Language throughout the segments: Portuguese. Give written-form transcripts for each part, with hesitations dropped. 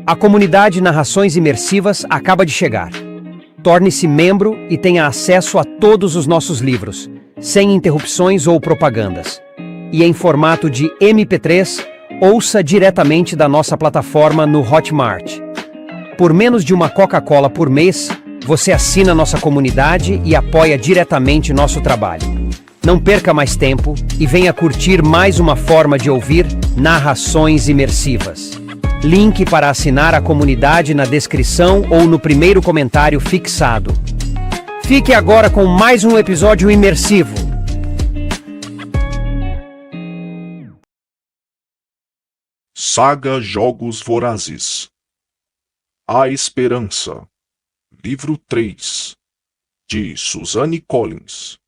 A comunidade Narrações Imersivas acaba de chegar. Torne-se membro e tenha acesso a todos os nossos livros, sem interrupções ou propagandas. E em formato de MP3, ouça diretamente da nossa plataforma no Hotmart. Por menos de uma Coca-Cola por mês, você assina nossa comunidade e apoia diretamente nosso trabalho. Não perca mais tempo e venha curtir mais uma forma de ouvir Narrações Imersivas. Link para assinar a comunidade na descrição ou no primeiro comentário fixado. Fique agora com mais um episódio imersivo. Saga Jogos Vorazes. A Esperança. Livro 3. De Suzanne Collins.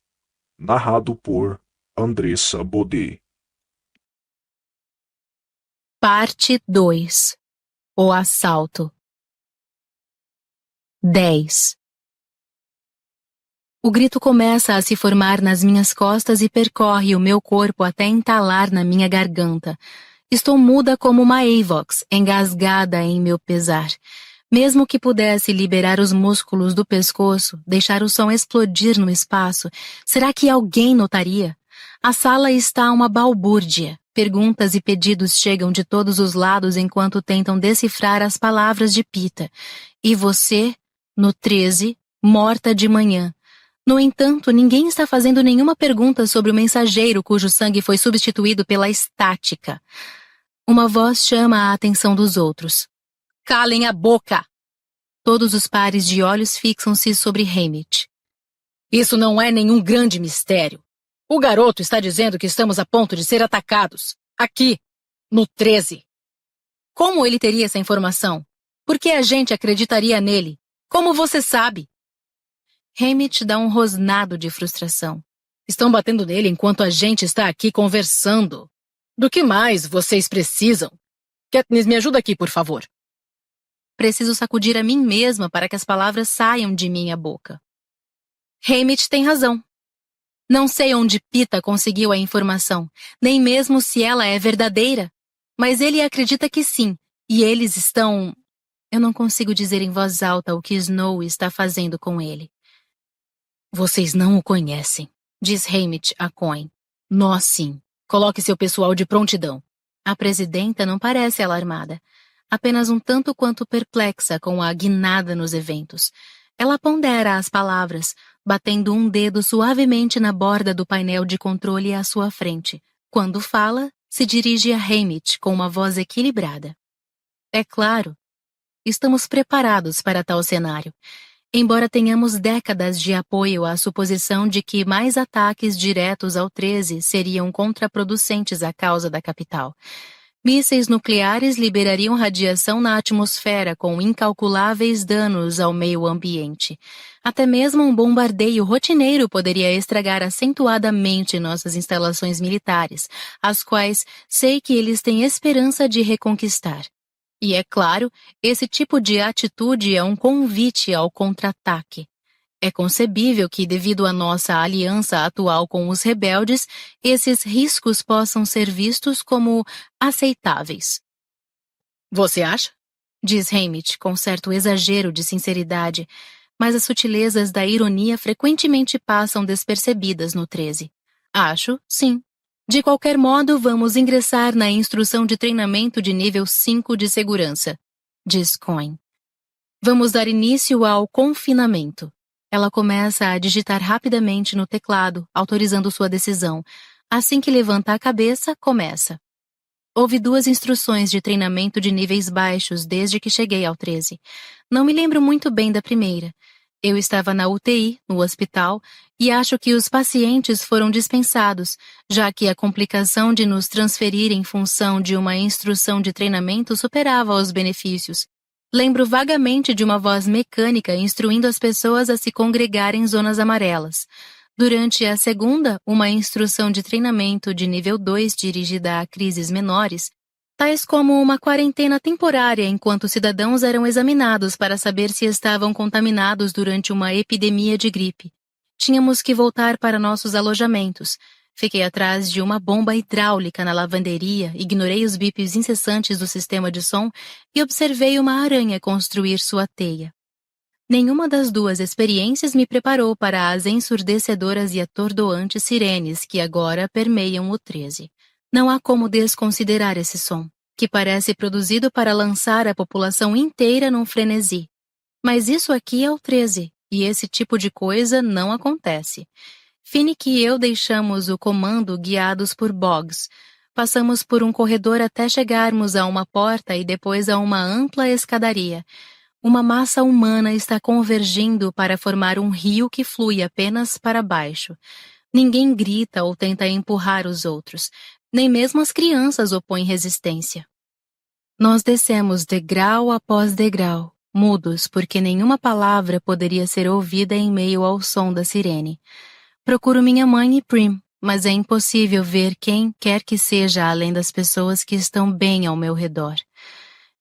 Narrado por Andressa Baudet. Parte 2. O assalto. 10. O grito começa a se formar nas minhas costas e percorre o meu corpo até entalar na minha garganta. Estou muda como uma Avox, engasgada em meu pesar. Mesmo que pudesse liberar os músculos do pescoço, deixar o som explodir no espaço, será que alguém notaria? A sala está uma balbúrdia. Perguntas e pedidos chegam de todos os lados enquanto tentam decifrar as palavras de Pita. E você, no 13, morta de manhã. No entanto, ninguém está fazendo nenhuma pergunta sobre o mensageiro cujo sangue foi substituído pela estática. Uma voz chama a atenção dos outros. Calem a boca! Todos os pares de olhos fixam-se sobre Haymitch. Isso não é nenhum grande mistério. O garoto está dizendo que estamos a ponto de ser atacados. Aqui, no 13. Como ele teria essa informação? Por que a gente acreditaria nele? Como você sabe? Haymitch dá um rosnado de frustração. Estão batendo nele enquanto a gente está aqui conversando. Do que mais vocês precisam? Katniss, me ajuda aqui, por favor. Preciso sacudir a mim mesma para que as palavras saiam de minha boca. Haymitch tem razão. Não sei onde Pita conseguiu a informação, nem mesmo se ela é verdadeira. Mas ele acredita que sim, e eles estão... Eu não consigo dizer em voz alta o que Snow está fazendo com ele. Vocês não o conhecem, diz Haymitch a Coin. Nós sim. Coloque seu pessoal de prontidão. A presidenta não parece alarmada, apenas um tanto quanto perplexa com a guinada nos eventos. Ela pondera as palavras, batendo um dedo suavemente na borda do painel de controle à sua frente. Quando fala, se dirige a Haymitch com uma voz equilibrada. É claro, estamos preparados para tal cenário. Embora tenhamos décadas de apoio à suposição de que mais ataques diretos ao 13 seriam contraproducentes à causa da capital. Mísseis nucleares liberariam radiação na atmosfera com incalculáveis danos ao meio ambiente. Até mesmo um bombardeio rotineiro poderia estragar acentuadamente nossas instalações militares, as quais sei que eles têm esperança de reconquistar. E é claro, esse tipo de atitude é um convite ao contra-ataque. É concebível que, devido à nossa aliança atual com os rebeldes, esses riscos possam ser vistos como aceitáveis. Você acha? Diz Haymitch com certo exagero de sinceridade, mas as sutilezas da ironia frequentemente passam despercebidas no 13. Acho, sim. De qualquer modo, vamos ingressar na instrução de treinamento de nível 5 de segurança, diz Coin. Vamos dar início ao confinamento. Ela começa a digitar rapidamente no teclado, autorizando sua decisão. Assim que levanta a cabeça, começa. Houve 2 instruções de treinamento de níveis baixos desde que cheguei ao 13. Não me lembro muito bem da primeira. Eu estava na UTI, no hospital, e acho que os pacientes foram dispensados, já que a complicação de nos transferir em função de uma instrução de treinamento superava os benefícios. Lembro vagamente de uma voz mecânica instruindo as pessoas a se congregar em zonas amarelas. Durante a segunda, uma instrução de treinamento de nível 2 dirigida a crises menores, tais como uma quarentena temporária enquanto cidadãos eram examinados para saber se estavam contaminados durante uma epidemia de gripe. Tínhamos que voltar para nossos alojamentos. Fiquei atrás de uma bomba hidráulica na lavanderia, ignorei os bips incessantes do sistema de som e observei uma aranha construir sua teia. Nenhuma das duas experiências me preparou para as ensurdecedoras e atordoantes sirenes que agora permeiam o 13. Não há como desconsiderar esse som, que parece produzido para lançar a população inteira num frenesi. Mas isso aqui é o 13, e esse tipo de coisa não acontece. Finnick e eu deixamos o comando guiados por Boggs. Passamos por um corredor até chegarmos a uma porta e depois a uma ampla escadaria. Uma massa humana está convergindo para formar um rio que flui apenas para baixo. Ninguém grita ou tenta empurrar os outros. Nem mesmo as crianças opõem resistência. Nós descemos degrau após degrau, mudos porque nenhuma palavra poderia ser ouvida em meio ao som da sirene. Procuro minha mãe e Prim, mas é impossível ver quem quer que seja além das pessoas que estão bem ao meu redor.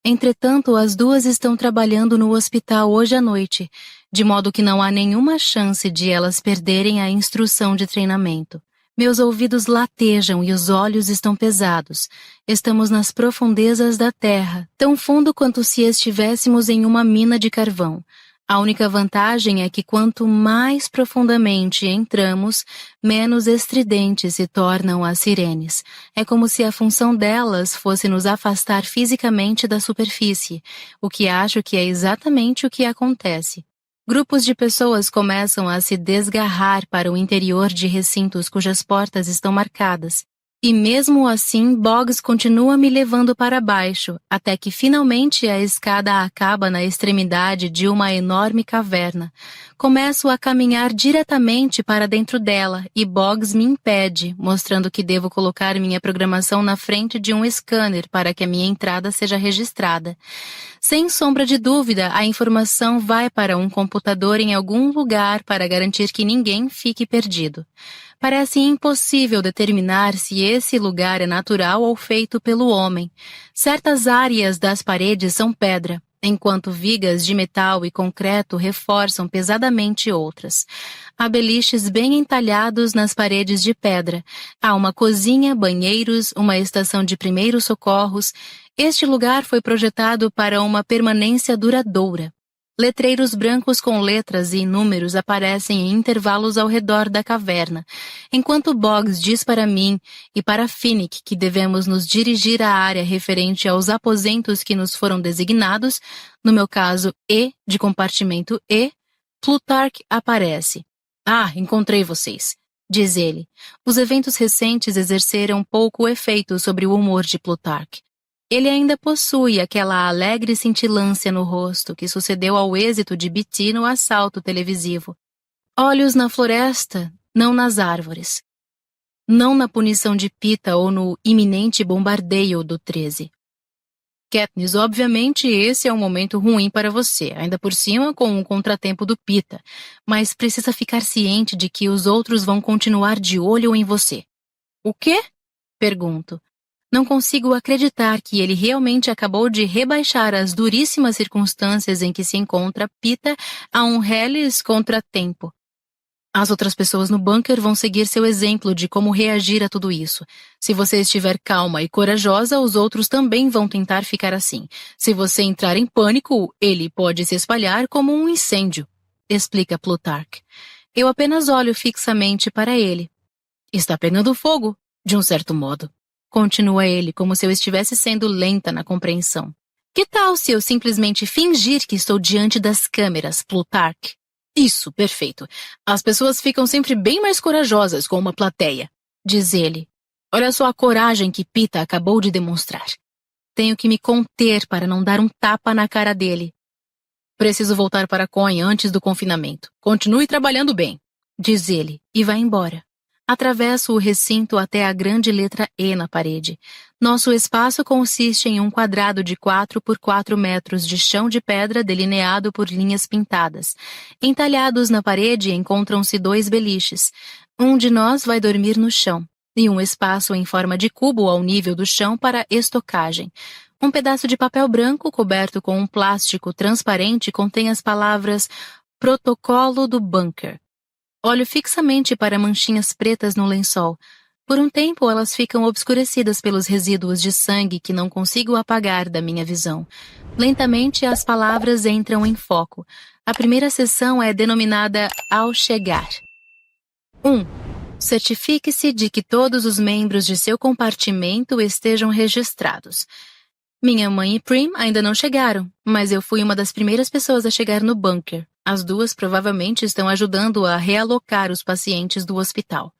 Entretanto, as duas estão trabalhando no hospital hoje à noite, de modo que não há nenhuma chance de elas perderem a instrução de treinamento. Meus ouvidos latejam e os olhos estão pesados. Estamos nas profundezas da terra, tão fundo quanto se estivéssemos em uma mina de carvão. A única vantagem é que quanto mais profundamente entramos, menos estridentes se tornam as sirenes. É como se a função delas fosse nos afastar fisicamente da superfície, o que acho que é exatamente o que acontece. Grupos de pessoas começam a se desgarrar para o interior de recintos cujas portas estão marcadas. E mesmo assim, Boggs continua me levando para baixo, até que finalmente a escada acaba na extremidade de uma enorme caverna. Começo a caminhar diretamente para dentro dela e Boggs me impede, mostrando que devo colocar minha programação na frente de um scanner para que a minha entrada seja registrada. Sem sombra de dúvida, a informação vai para um computador em algum lugar para garantir que ninguém fique perdido. Parece impossível determinar se esse lugar é natural ou feito pelo homem. Certas áreas das paredes são pedra, enquanto vigas de metal e concreto reforçam pesadamente outras. Há beliches bem entalhados nas paredes de pedra. Há uma cozinha, banheiros, uma estação de primeiros socorros. Este lugar foi projetado para uma permanência duradoura. Letreiros brancos com letras e números aparecem em intervalos ao redor da caverna, enquanto Boggs diz para mim e para Finnick que devemos nos dirigir à área referente aos aposentos que nos foram designados, no meu caso E, de compartimento E, Plutarch aparece. Ah, encontrei vocês, diz ele. Os eventos recentes exerceram pouco efeito sobre o humor de Plutarch. Ele ainda possui aquela alegre cintilância no rosto que sucedeu ao êxito de Beatty no assalto televisivo. Olhos na floresta, não nas árvores. Não na punição de Pita ou no iminente bombardeio do 13. Katniss, obviamente esse é um momento ruim para você, ainda por cima com o contratempo do Pita, mas precisa ficar ciente de que os outros vão continuar de olho em você. O quê? Pergunto. Não consigo acreditar que ele realmente acabou de rebaixar as duríssimas circunstâncias em que se encontra Pita a um reles contratempo. As outras pessoas no bunker vão seguir seu exemplo de como reagir a tudo isso. Se você estiver calma e corajosa, os outros também vão tentar ficar assim. Se você entrar em pânico, ele pode se espalhar como um incêndio, explica Plutarch. Eu apenas olho fixamente para ele. Está pegando fogo, de um certo modo. Continua ele, como se eu estivesse sendo lenta na compreensão. Que tal se eu simplesmente fingir que estou diante das câmeras, Plutarch? Isso, perfeito. As pessoas ficam sempre bem mais corajosas com uma plateia, diz ele. Olha só a coragem que Pita acabou de demonstrar. Tenho que me conter para não dar um tapa na cara dele. Preciso voltar para Coin antes do confinamento. Continue trabalhando bem, diz ele, e vai embora. Atravesso o recinto até a grande letra E na parede. Nosso espaço consiste em um quadrado de 4 por 4 metros de chão de pedra delineado por linhas pintadas. Entalhados na parede encontram-se 2 beliches. Um de nós vai dormir no chão, e um espaço em forma de cubo ao nível do chão para estocagem. Um pedaço de papel branco coberto com um plástico transparente contém as palavras Protocolo do Bunker. Olho fixamente para manchinhas pretas no lençol. Por um tempo, elas ficam obscurecidas pelos resíduos de sangue que não consigo apagar da minha visão. Lentamente, as palavras entram em foco. A primeira sessão é denominada Ao Chegar. 1. Certifique-se de que todos os membros de seu compartimento estejam registrados. Minha mãe e Prim ainda não chegaram, mas eu fui uma das primeiras pessoas a chegar no bunker. As duas provavelmente estão ajudando a realocar os pacientes do hospital.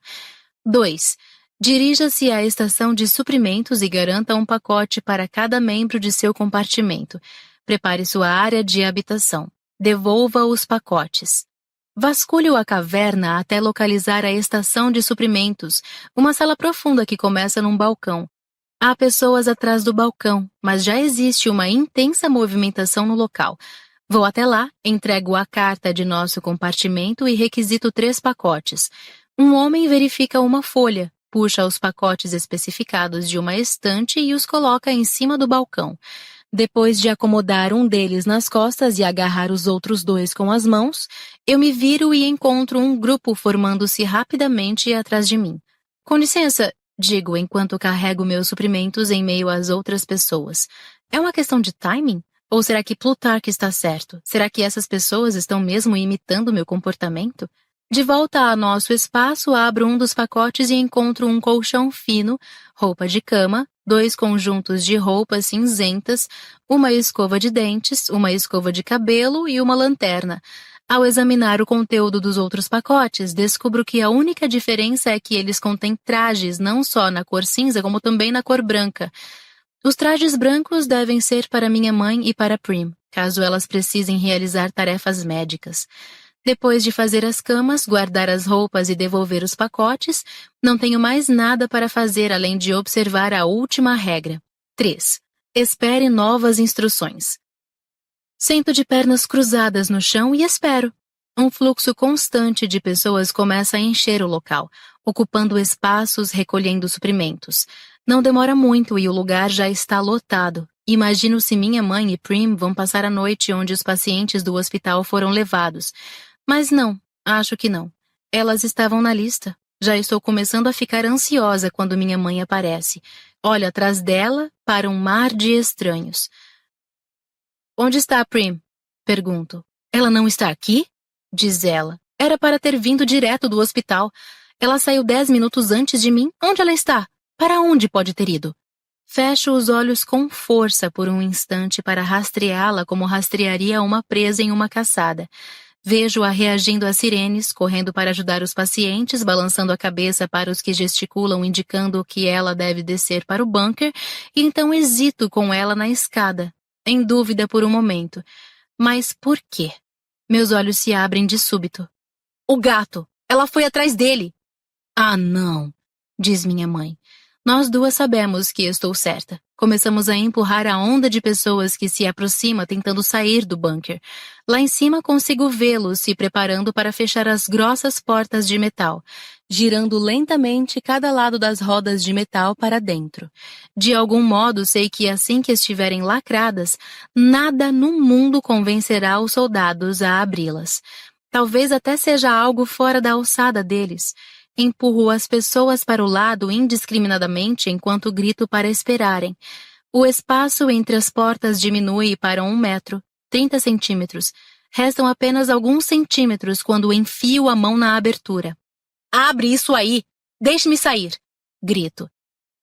2. Dirija-se à estação de suprimentos e garanta um pacote para cada membro de seu compartimento. Prepare sua área de habitação. Devolva os pacotes. Vasculhe a caverna até localizar a estação de suprimentos, uma sala profunda que começa num balcão. Há pessoas atrás do balcão, mas já existe uma intensa movimentação no local. Vou até lá, entrego a carta de nosso compartimento e requisito 3 pacotes. Um homem verifica uma folha, puxa os pacotes especificados de uma estante e os coloca em cima do balcão. Depois de acomodar um deles nas costas e agarrar os outros 2 com as mãos, eu me viro e encontro um grupo formando-se rapidamente atrás de mim. Com licença, digo enquanto carrego meus suprimentos em meio às outras pessoas. É uma questão de timing? Ou será que Plutarque está certo? Será que essas pessoas estão mesmo imitando meu comportamento? De volta a nosso espaço, abro um dos pacotes e encontro um colchão fino, roupa de cama, 2 conjuntos de roupas cinzentas, uma escova de dentes, uma escova de cabelo e uma lanterna. Ao examinar o conteúdo dos outros pacotes, descubro que a única diferença é que eles contêm trajes não só na cor cinza, como também na cor branca. Os trajes brancos devem ser para minha mãe e para Prim, caso elas precisem realizar tarefas médicas. Depois de fazer as camas, guardar as roupas e devolver os pacotes, não tenho mais nada para fazer além de observar a última regra. 3. Espere novas instruções. Sento de pernas cruzadas no chão e espero. Um fluxo constante de pessoas começa a encher o local, ocupando espaços, recolhendo suprimentos. Não demora muito e o lugar já está lotado. Imagino se minha mãe e Prim vão passar a noite onde os pacientes do hospital foram levados. Mas não, acho que não. Elas estavam na lista. Já estou começando a ficar ansiosa quando minha mãe aparece. Olho atrás dela para um mar de estranhos. Onde está a Prim? Pergunto. Ela não está aqui? Diz ela. Era para ter vindo direto do hospital. Ela saiu 10 minutos antes de mim. Onde ela está? Para onde pode ter ido? Fecho os olhos com força por um instante para rastreá-la como rastrearia uma presa em uma caçada. Vejo-a reagindo às sirenes, correndo para ajudar os pacientes, balançando a cabeça para os que gesticulam indicando que ela deve descer para o bunker, e então hesito com ela na escada, em dúvida por um momento. Mas por quê? Meus olhos se abrem de súbito. O gato! Ela foi atrás dele! Ah, não! Diz minha mãe. Nós duas sabemos que estou certa. Começamos a empurrar a onda de pessoas que se aproxima tentando sair do bunker. Lá em cima consigo vê-los se preparando para fechar as grossas portas de metal, girando lentamente cada lado das rodas de metal para dentro. De algum modo sei que assim que estiverem lacradas, nada no mundo convencerá os soldados a abri-las. Talvez até seja algo fora da alçada deles. Empurro as pessoas para o lado indiscriminadamente enquanto grito para esperarem. O espaço entre as portas diminui para 1 metro, 30 centímetros. Restam apenas alguns centímetros quando enfio a mão na abertura. Abre isso aí! Deixe-me sair! Grito.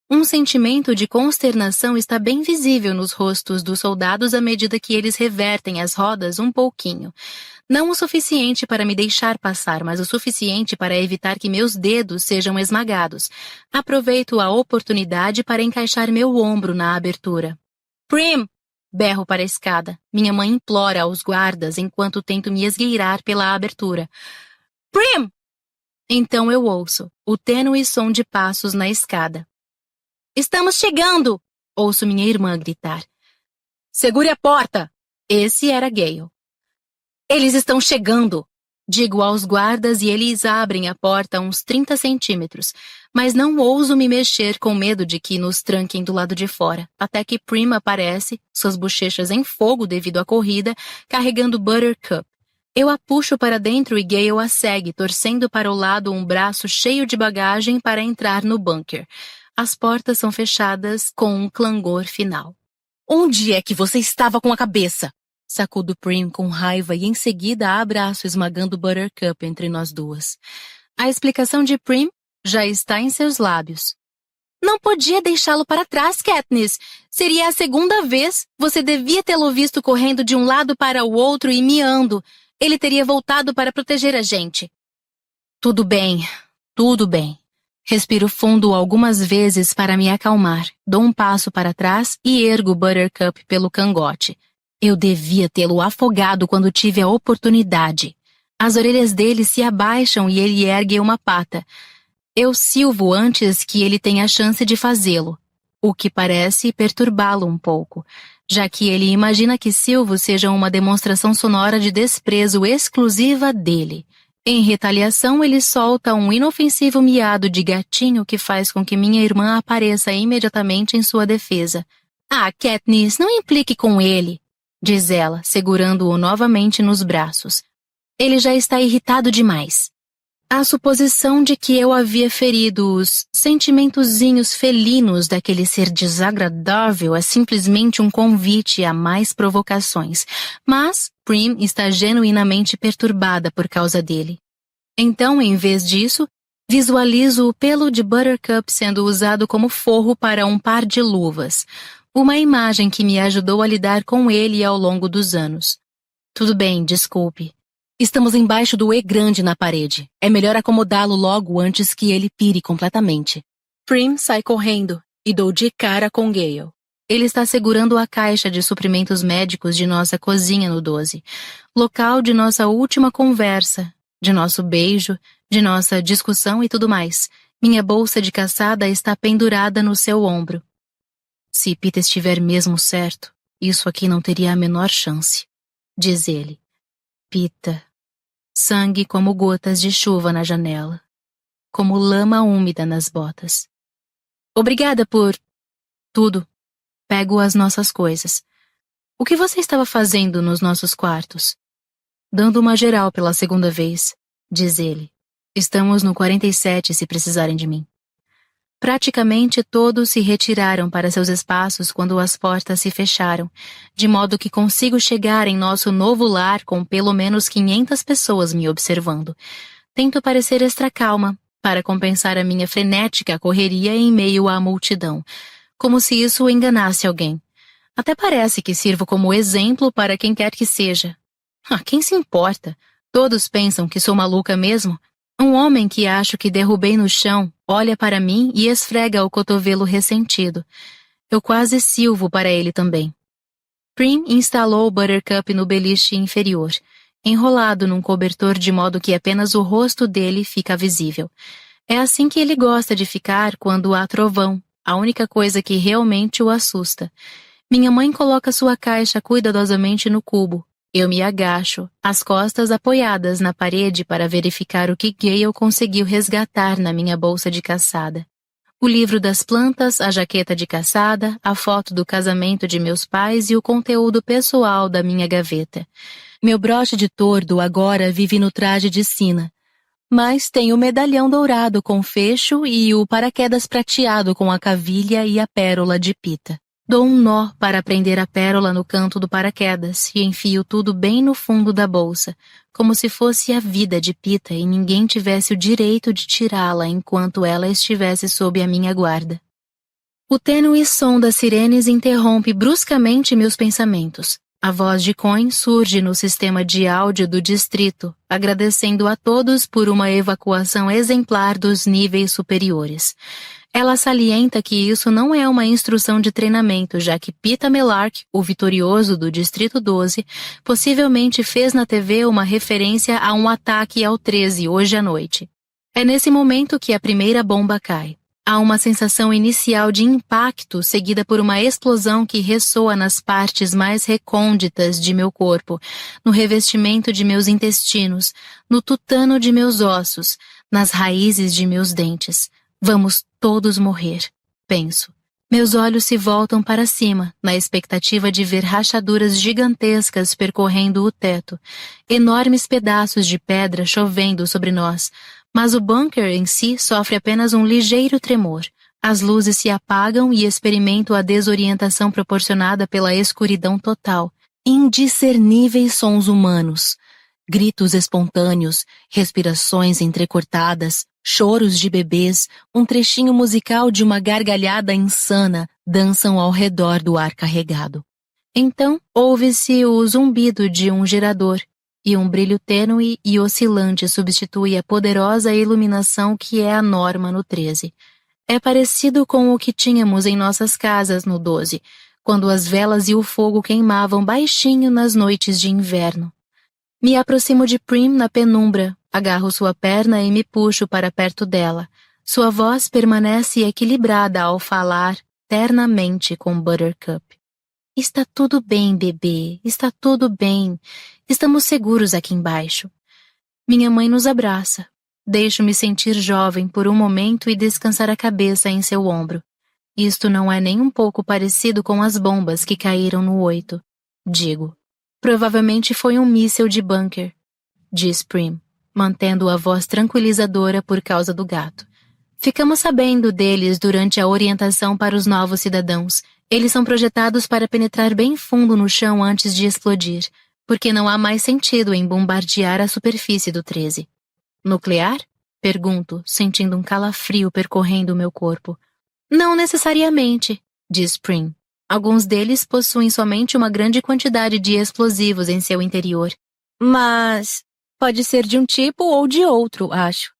Um sentimento de consternação está bem visível nos rostos dos soldados à medida que eles revertem as rodas um pouquinho. Não o suficiente para me deixar passar, mas o suficiente para evitar que meus dedos sejam esmagados. Aproveito a oportunidade para encaixar meu ombro na abertura. Prim! Berro para a escada. Minha mãe implora aos guardas enquanto tento me esgueirar pela abertura. Prim! Então eu ouço o tênue som de passos na escada. Estamos chegando! Ouço minha irmã gritar. Segure a porta! Esse era Gale. Eles estão chegando! Digo aos guardas e eles abrem a porta uns 30 centímetros, mas não ouso me mexer com medo de que nos tranquem do lado de fora, até que Prim aparece, suas bochechas em fogo devido à corrida, carregando Buttercup. Eu a puxo para dentro e Gale a segue, torcendo para o lado um braço cheio de bagagem para entrar no bunker. As portas são fechadas com um clangor final. Onde é que você estava com a cabeça? Sacudo Prim com raiva e em seguida a abraço esmagando Buttercup entre nós duas. A explicação de Prim já está em seus lábios. Não podia deixá-lo para trás, Katniss. Seria a segunda vez. Você devia tê-lo visto correndo de um lado para o outro e miando. Ele teria voltado para proteger a gente. Tudo bem, tudo bem. Respiro fundo algumas vezes para me acalmar. Dou um passo para trás e ergo Buttercup pelo cangote. Eu devia tê-lo afogado quando tive a oportunidade. As orelhas dele se abaixam e ele ergue uma pata. Eu silvo antes que ele tenha a chance de fazê-lo, o que parece perturbá-lo um pouco, já que ele imagina que silvo seja uma demonstração sonora de desprezo exclusiva dele. Em retaliação, ele solta um inofensivo miado de gatinho que faz com que minha irmã apareça imediatamente em sua defesa. Ah, Katniss, não implique com ele, diz ela, segurando-o novamente nos braços. Ele já está irritado demais. A suposição de que eu havia ferido os sentimentozinhos felinos daquele ser desagradável é simplesmente um convite a mais provocações, mas Prim está genuinamente perturbada por causa dele. Então, em vez disso, visualizo o pelo de Buttercup sendo usado como forro para um par de luvas, uma imagem que me ajudou a lidar com ele ao longo dos anos. Tudo bem, desculpe. Estamos embaixo do E grande na parede. É melhor acomodá-lo logo antes que ele pire completamente. Prim sai correndo e dou de cara com Gale. Ele está segurando a caixa de suprimentos médicos de nossa cozinha no 12, local de nossa última conversa, de nosso beijo, de nossa discussão e tudo mais. Minha bolsa de caçada está pendurada no seu ombro. Se Pita estiver mesmo certo, isso aqui não teria a menor chance, diz ele. Pita. Sangue como gotas de chuva na janela. Como lama úmida nas botas. Obrigada por... tudo. Pego as nossas coisas. O que você estava fazendo nos nossos quartos? Dando uma geral pela segunda vez, diz ele. Estamos no 47 se precisarem de mim. Praticamente todos se retiraram para seus espaços quando as portas se fecharam, de modo que consigo chegar em nosso novo lar com pelo menos 500 pessoas me observando. Tento parecer extra calma, para compensar a minha frenética correria em meio à multidão, como se isso enganasse alguém. Até parece que sirvo como exemplo para quem quer que seja. Ah, quem se importa? Todos pensam que sou maluca mesmo. Um homem que acho que derrubei no chão olha para mim e esfrega o cotovelo ressentido. Eu quase silvo para ele também. Prim instalou Buttercup no beliche inferior, enrolado num cobertor de modo que apenas o rosto dele fica visível. É assim que ele gosta de ficar quando há trovão, a única coisa que realmente o assusta. Minha mãe coloca sua caixa cuidadosamente no cubo. Eu me agacho, as costas apoiadas na parede para verificar o que Gale conseguiu resgatar na minha bolsa de caçada. O livro das plantas, a jaqueta de caçada, a foto do casamento de meus pais e o conteúdo pessoal da minha gaveta. Meu broche de tordo agora vive no traje de sina, mas tem o medalhão dourado com fecho e o paraquedas prateado com a cavilha e a pérola de Pita. Dou um nó para prender a pérola no canto do paraquedas e enfio tudo bem no fundo da bolsa, como se fosse a vida de Pita e ninguém tivesse o direito de tirá-la enquanto ela estivesse sob a minha guarda. O tênue som das sirenes interrompe bruscamente meus pensamentos. A voz de Coin surge no sistema de áudio do distrito, agradecendo a todos por uma evacuação exemplar dos níveis superiores. Ela salienta que isso não é uma instrução de treinamento, já que Pita Mellark, o vitorioso do Distrito 12, possivelmente fez na TV uma referência a um ataque ao 13 hoje à noite. É nesse momento que a primeira bomba cai. Há uma sensação inicial de impacto seguida por uma explosão que ressoa nas partes mais recônditas de meu corpo, no revestimento de meus intestinos, no tutano de meus ossos, nas raízes de meus dentes. Vamos todos morrer, penso. Meus olhos se voltam para cima, na expectativa de ver rachaduras gigantescas percorrendo o teto, enormes pedaços de pedra chovendo sobre nós, mas o bunker em si sofre apenas um ligeiro tremor. As luzes se apagam e experimento a desorientação proporcionada pela escuridão total. Indiscerníveis sons humanos, gritos espontâneos, respirações entrecortadas, choros de bebês, um trechinho musical de uma gargalhada insana dançam ao redor do ar carregado. Então, ouve-se o zumbido de um gerador, e um brilho tênue e oscilante substitui a poderosa iluminação que é a norma no 13. É parecido com o que tínhamos em nossas casas no 12, quando as velas e o fogo queimavam baixinho nas noites de inverno. Me aproximo de Prim na penumbra, agarro sua perna e me puxo para perto dela. Sua voz permanece equilibrada ao falar ternamente com Buttercup. Está tudo bem, bebê, está tudo bem. Estamos seguros aqui embaixo. Minha mãe nos abraça. Deixo-me sentir jovem por um momento e descansar a cabeça em seu ombro. Isto não é nem um pouco parecido com as bombas que caíram no 8, digo. Provavelmente foi um míssil de bunker, diz Prim, mantendo a voz tranquilizadora por causa do gato. Ficamos sabendo deles durante a orientação para os novos cidadãos. Eles são projetados para penetrar bem fundo no chão antes de explodir, porque não há mais sentido em bombardear a superfície do 13. Nuclear? Pergunto, sentindo um calafrio percorrendo o meu corpo. Não necessariamente, diz Prim. Alguns deles possuem somente uma grande quantidade de explosivos em seu interior. Mas pode ser de um tipo ou de outro, acho.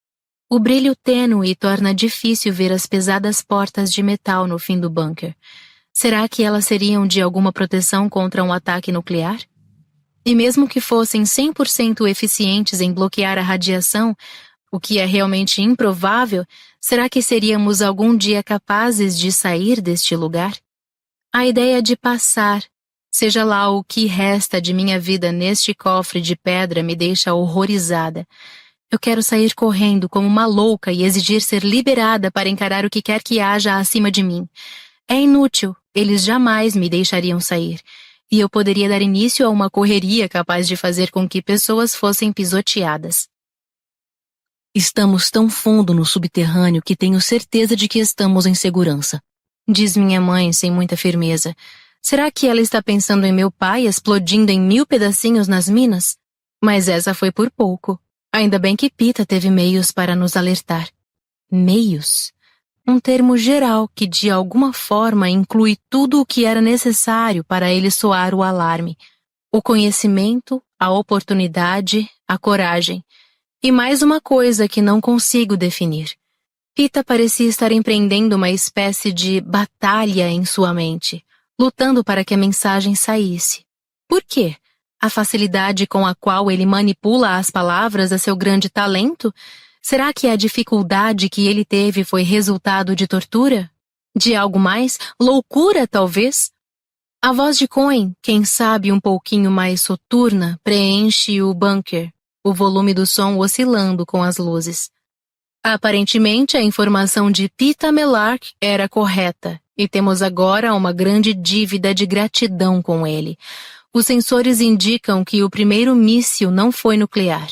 O brilho tênue torna difícil ver as pesadas portas de metal no fim do bunker. Será que elas seriam de alguma proteção contra um ataque nuclear? E mesmo que fossem 100% eficientes em bloquear a radiação, o que é realmente improvável, será que seríamos algum dia capazes de sair deste lugar? A ideia de passar, seja lá o que resta de minha vida neste cofre de pedra, me deixa horrorizada. Eu quero sair correndo como uma louca e exigir ser liberada para encarar o que quer que haja acima de mim. É inútil, eles jamais me deixariam sair. E eu poderia dar início a uma correria capaz de fazer com que pessoas fossem pisoteadas. Estamos tão fundo no subterrâneo que tenho certeza de que estamos em segurança, diz minha mãe sem muita firmeza. Será que ela está pensando em meu pai explodindo em 1000 pedacinhos nas minas? Mas essa foi por pouco. Ainda bem que Pita teve meios para nos alertar. Meios? Um termo geral que de alguma forma inclui tudo o que era necessário para ele soar o alarme. O conhecimento, a oportunidade, a coragem. E mais uma coisa que não consigo definir. Pita parecia estar empreendendo uma espécie de batalha em sua mente, lutando para que a mensagem saísse. Por quê? A facilidade com a qual ele manipula as palavras é seu grande talento? Será que a dificuldade que ele teve foi resultado de tortura? De algo mais? Loucura, talvez? A voz de Cohen, quem sabe um pouquinho mais soturna, preenche o bunker, o volume do som oscilando com as luzes. Aparentemente, a informação de Pita Melark era correta, e temos agora uma grande dívida de gratidão com ele. Os sensores indicam que o primeiro míssil não foi nuclear,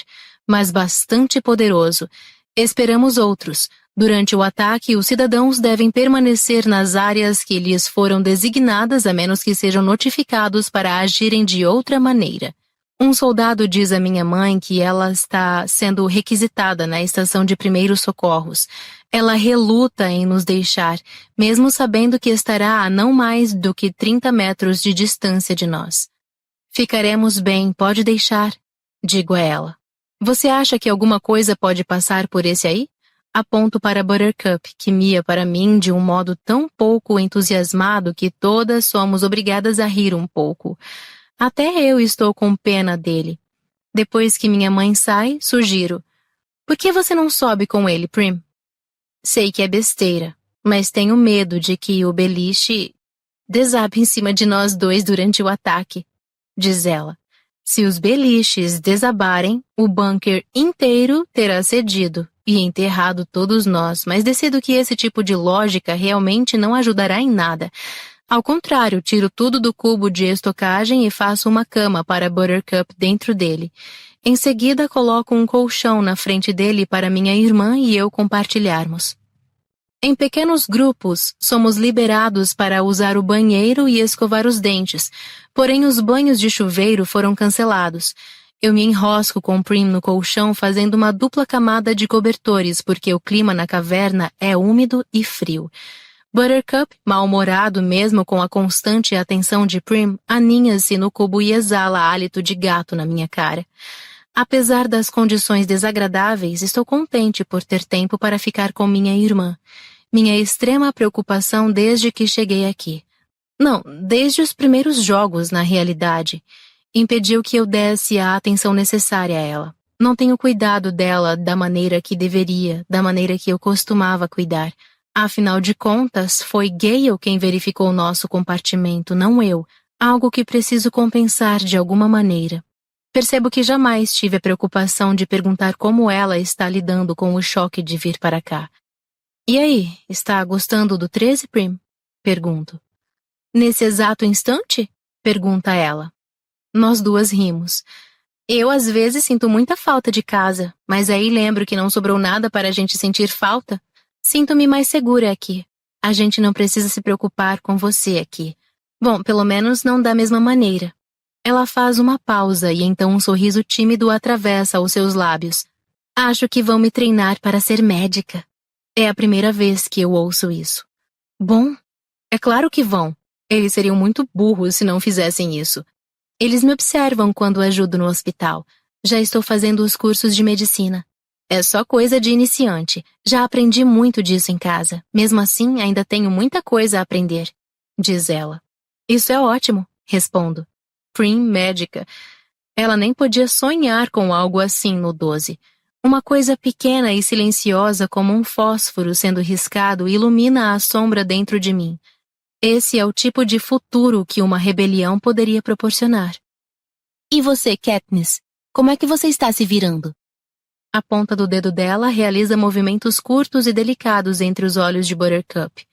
mas bastante poderoso. Esperamos outros. Durante o ataque, os cidadãos devem permanecer nas áreas que lhes foram designadas a menos que sejam notificados para agirem de outra maneira. Um soldado diz à minha mãe que ela está sendo requisitada na estação de primeiros socorros. Ela reluta em nos deixar, mesmo sabendo que estará a não mais do que 30 metros de distância de nós. Ficaremos bem, pode deixar, digo a ela. Você acha que alguma coisa pode passar por esse aí? Aponto para Buttercup, que mia para mim de um modo tão pouco entusiasmado que todas somos obrigadas a rir um pouco. Até eu estou com pena dele. Depois que minha mãe sai, sugiro. Por que você não sobe com ele, Prim? Sei que é besteira, mas tenho medo de que o beliche desabe em cima de nós dois durante o ataque, diz ela. Se os beliches desabarem, o bunker inteiro terá cedido, e enterrado todos nós, mas decido que esse tipo de lógica realmente não ajudará em nada. Ao contrário, tiro tudo do cubo de estocagem e faço uma cama para Buttercup dentro dele. Em seguida, coloco um colchão na frente dele para minha irmã e eu compartilharmos. Em pequenos grupos, somos liberados para usar o banheiro e escovar os dentes, porém os banhos de chuveiro foram cancelados. Eu me enrosco com Prim no colchão fazendo uma dupla camada de cobertores porque o clima na caverna é úmido e frio. Buttercup, mal-humorado mesmo com a constante atenção de Prim, aninha-se no cubo e exala hálito de gato na minha cara. Apesar das condições desagradáveis, estou contente por ter tempo para ficar com minha irmã. Minha extrema preocupação desde que cheguei aqui. Não, desde os primeiros jogos, na realidade. Impediu que eu desse a atenção necessária a ela. Não tenho cuidado dela da maneira que deveria, da maneira que eu costumava cuidar. Afinal de contas, foi Gale quem verificou nosso compartimento, não eu. Algo que preciso compensar de alguma maneira. Percebo que jamais tive a preocupação de perguntar como ela está lidando com o choque de vir para cá. E aí, está gostando do 13, Prim? Pergunto. Nesse exato instante? Pergunta ela. Nós duas rimos. Eu, às vezes, sinto muita falta de casa, mas aí lembro que não sobrou nada para a gente sentir falta. Sinto-me mais segura aqui. A gente não precisa se preocupar com você aqui. Bom, pelo menos não da mesma maneira. Ela faz uma pausa e então um sorriso tímido atravessa os seus lábios. Acho que vão me treinar para ser médica. É a primeira vez que eu ouço isso. Bom, é claro que vão. Eles seriam muito burros se não fizessem isso. Eles me observam quando ajudo no hospital. Já estou fazendo os cursos de medicina. É só coisa de iniciante. Já aprendi muito disso em casa. Mesmo assim, ainda tenho muita coisa a aprender, diz ela. Isso é ótimo, respondo. Prim médica. Ela nem podia sonhar com algo assim no 12. Uma coisa pequena e silenciosa como um fósforo sendo riscado ilumina a sombra dentro de mim. Esse é o tipo de futuro que uma rebelião poderia proporcionar. E você, Katniss? Como é que você está se virando? A ponta do dedo dela realiza movimentos curtos e delicados entre os olhos de Buttercup.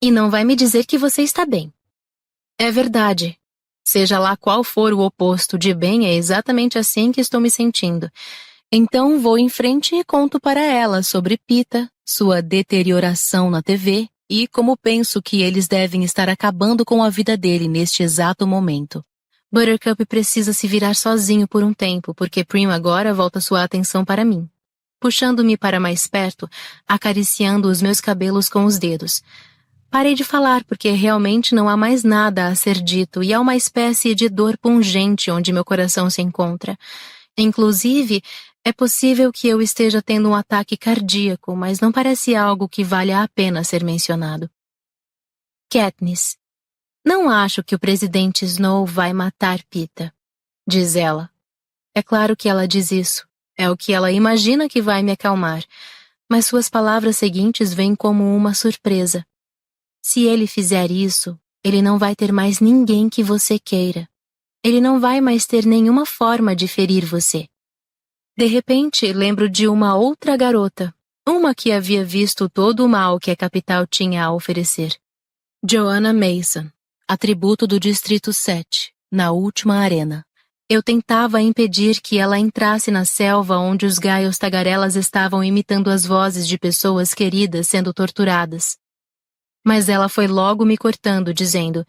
E não vai me dizer que você está bem. É verdade. Seja lá qual for o oposto de bem, é exatamente assim que estou me sentindo. Então vou em frente e conto para ela sobre Peeta, sua deterioração na TV e como penso que eles devem estar acabando com a vida dele neste exato momento. Buttercup precisa se virar sozinho por um tempo, porque Prim agora volta sua atenção para mim. Puxando-me para mais perto, acariciando os meus cabelos com os dedos. Parei de falar porque realmente não há mais nada a ser dito e há uma espécie de dor pungente onde meu coração se encontra. Inclusive, é possível que eu esteja tendo um ataque cardíaco, mas não parece algo que valha a pena ser mencionado. Katniss. Não acho que o presidente Snow vai matar Peeta, diz ela. É claro que ela diz isso. É o que ela imagina que vai me acalmar. Mas suas palavras seguintes vêm como uma surpresa. Se ele fizer isso, ele não vai ter mais ninguém que você queira. Ele não vai mais ter nenhuma forma de ferir você. De repente, lembro de uma outra garota, uma que havia visto todo o mal que a capital tinha a oferecer. Joanna Mason, atributo do Distrito 7, na última arena. Eu tentava impedir que ela entrasse na selva onde os gaios tagarelas estavam imitando as vozes de pessoas queridas sendo torturadas. Mas ela foi logo me cortando, dizendo: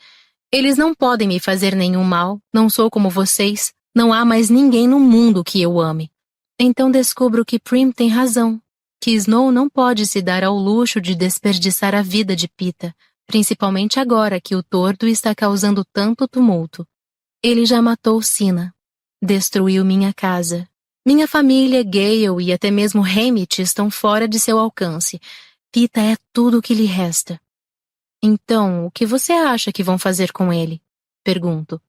eles não podem me fazer nenhum mal, não sou como vocês, não há mais ninguém no mundo que eu ame. Então descubro que Prim tem razão, que Snow não pode se dar ao luxo de desperdiçar a vida de Peeta, principalmente agora que o tordo está causando tanto tumulto. Ele já matou Cinna, destruiu minha casa. Minha família, Gale e até mesmo Haymitch estão fora de seu alcance. Peeta é tudo o que lhe resta. Então, o que você acha que vão fazer com ele? Pergunto.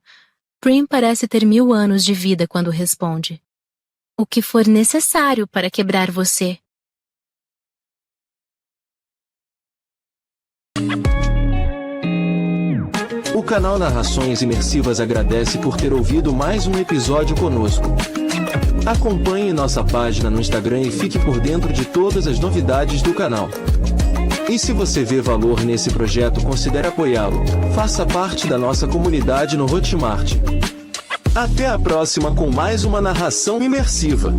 Prim parece ter 1000 anos de vida quando responde. O que for necessário para quebrar você. O canal Narrações Imersivas agradece por ter ouvido mais um episódio conosco. Acompanhe nossa página no Instagram e fique por dentro de todas as novidades do canal. E se você vê valor nesse projeto, considere apoiá-lo. Faça parte da nossa comunidade no Hotmart. Até a próxima com mais uma narração imersiva.